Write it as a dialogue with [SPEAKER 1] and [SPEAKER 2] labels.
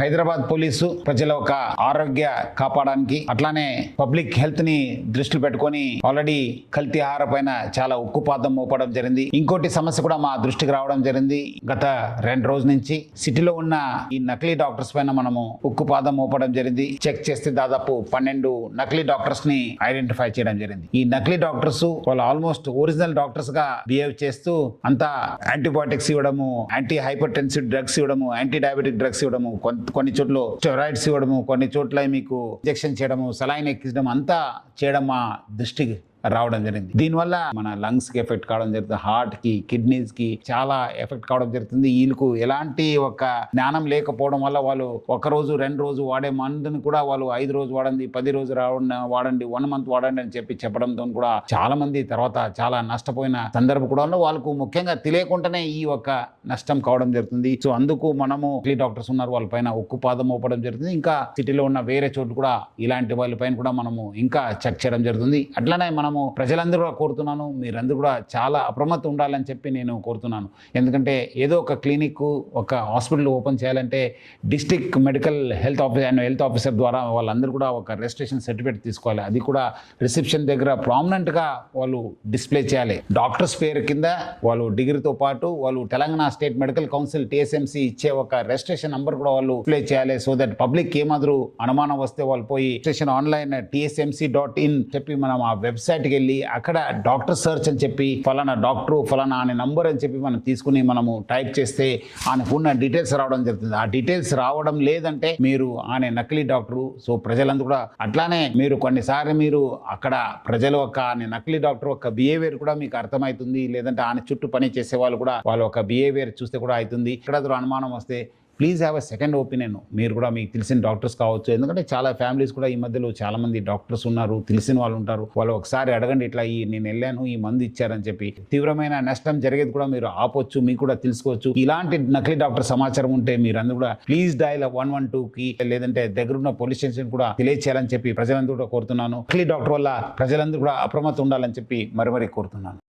[SPEAKER 1] Hyderabad police ప్రజల ఒక ఆరోగ్య కాపాడడానికి అట్లానే పబ్లిక్ హెల్త్ ని దృష్టిలో పెట్టుకొని ఆల్రెడీ కల్తీ ఆహార పైన చాలా ఉక్కుపాదం మోపడం జరిగింది. ఇంకోటి సమస్య కూడా మా దృష్టికి రావడం జరిగింది. గత 2 రోజుల నుంచి సిటీలో ఉన్న ఈ నకిలీ డాక్టర్స్ పైన మనము ఉక్కుపాదం మోపడం జరిగింది. చెక్ చేస్తే దాదాపు 12 నకిలీ డాక్టర్స్ ని ఐడెంటిఫై చేయడం జరిగింది. ఈ నకిలీ డాక్టర్స్ వాళ్ళు ఆల్మోస్ట్ ఒరిజినల్ డాక్టర్స్ గా బిహేవ్ చేస్తూ అంతా యాంటీబయాటిక్స్ ఇవ్వడము, యాంటీ హైపర్ టెన్సివ్ డ్రగ్స్ ఇవ్వడము, యాంటీ డయాబెటిక్ డ్రగ్స్ ఇవ్వడము, కొన్ని చోట్ల స్టెరాయిడ్స్ ఇవ్వడము, కొన్ని చోట్ల మీకు ఇంజెక్షన్ చేయడము, సలైన్ ఎక్కించడం అంతా చేయడం మా దృష్టికి రావడం జరిగింది. దీనివల్ల మన లంగ్స్ కి ఎఫెక్ట్ కావడం జరుగుతుంది, హార్ట్ కి, కిడ్నీస్ కి చాలా ఎఫెక్ట్ కావడం జరుగుతుంది. వీళ్ళకు ఎలాంటి ఒక జ్ఞానం లేకపోవడం వల్ల వాళ్ళు 1 రోజు 2 రోజు వాడే మందుని కూడా వాళ్ళు 5 రోజు వాడండి, 10 రోజు వాడండి, 1 మంత్ వాడండి అని చెప్పడంతో కూడా చాలా మంది తర్వాత చాలా నష్టపోయిన సందర్భం కూడా వాళ్ళకు ముఖ్యంగా తెలియకుండానే ఈ ఒక నష్టం కావడం జరుగుతుంది. సో అందుకు మనము డాక్టర్స్ ఉన్నారు, వాళ్ళ పైన ఉక్కుపాదం మోపడం జరుగుతుంది. ఇంకా సిటీలో ఉన్న వేరే చోట్ల కూడా ఇలాంటి వాళ్ళ పైన కూడా మనము ఇంకా చెక్ చేయడం జరుగుతుంది. అట్లనే మనం ప్రజలందరూ కూడా కోరుతున్నాను, మీరందరూ కూడా చాలా అప్రమత్తం ఉండాలని చెప్పి నేను కోరుతున్నాను. ఎందుకంటే ఏదో ఒక క్లినిక్, ఒక హాస్పిటల్ ఓపెన్ చేయాలంటే డిస్ట్రిక్ట్ మెడికల్ హెల్త్ ఆఫీసర్ ద్వారా వాళ్ళందరూ కూడా ఒక రిజిస్ట్రేషన్ సర్టిఫికేట్ తీసుకోవాలి. అది కూడా రిసెప్షన్ దగ్గర ప్రామినెంట్గా వాళ్ళు డిస్ప్లే చేయాలి. డాక్టర్స్ పేరు కింద వాళ్ళు డిగ్రీతో పాటు వాళ్ళు Telangana state medical council TSMC ఇచ్చే ఒక రిజిస్ట్రేషన్ నంబర్ కూడా వాళ్ళు డిస్ప్లే చేయాలి. సో దట్ పబ్లిక్ ఏమాదిరి అనుమానం వస్తే వాళ్ళు పోయి రిజిస్ట్రేషన్ ఆన్లైన్ tsmc.in చెప్పి మనం ఆ వెబ్సైట్ వెళ్ళి అక్కడ డాక్టర్ సర్చ్ అని చెప్పి ఫలానా డాక్టర్ ఫలానా అనే నంబర్ అని చెప్పి మనం తీసుకుని మనము టైప్ చేస్తే ఆయనకు ఉన్న డీటెయిల్స్ రావడం జరుగుతుంది. ఆ డీటెయిల్స్ రావడం లేదంటే మీరు ఆయన నకిలీ డాక్టరు. సో ప్రజలందరూ కూడా అట్లానే మీరు కొన్నిసార్లు మీరు అక్కడ ప్రజల ఒక నకిలీ డాక్టర్ ఒక బిహేవియర్ కూడా మీకు అర్థమవుతుంది. లేదంటే ఆయన చుట్టూ పని చేసే వాళ్ళు కూడా వాళ్ళ ఒక బిహేవియర్ చూస్తే కూడా అవుతుంది. ఇక్కడ అనుమానం వస్తే please have a second opinion. మీరు కూడా మీకు తెలిసిన డాక్టర్స్ కావచ్చు, ఎందుకంటే చాలా ఫ్యామిలీస్ కూడా ఈ మధ్యలో చాలా మంది డాక్టర్స్ ఉన్నారు, తెలిసిన వాళ్ళు ఉంటారు. వాళ్ళు ఒకసారి అడగండి, ఇట్లా నేను వెళ్ళాను, ఈ మందు ఇచ్చారని చెప్పి. తీవ్రమైన నష్టం జరిగేది కూడా మీరు ఆపొచ్చు, మీకు కూడా తెలుసుకోవచ్చు. ఇలాంటి నకిలీ డాక్టర్ సమాచారం ఉంటే మీరందరూ కూడా ప్లీజ్ డయల్ 112కి లేదంటే దగ్గరున్న పోలీస్ స్టేషన్ కూడా తెలియచేయాలని చెప్పి ప్రజలందరూ కూడా కోరుతున్నాను. నకిలీ డాక్టర్ వల్ల ప్రజలందరూ కూడా అప్రమత్తం ఉండాలని చెప్పి మరి కోరుతున్నాను.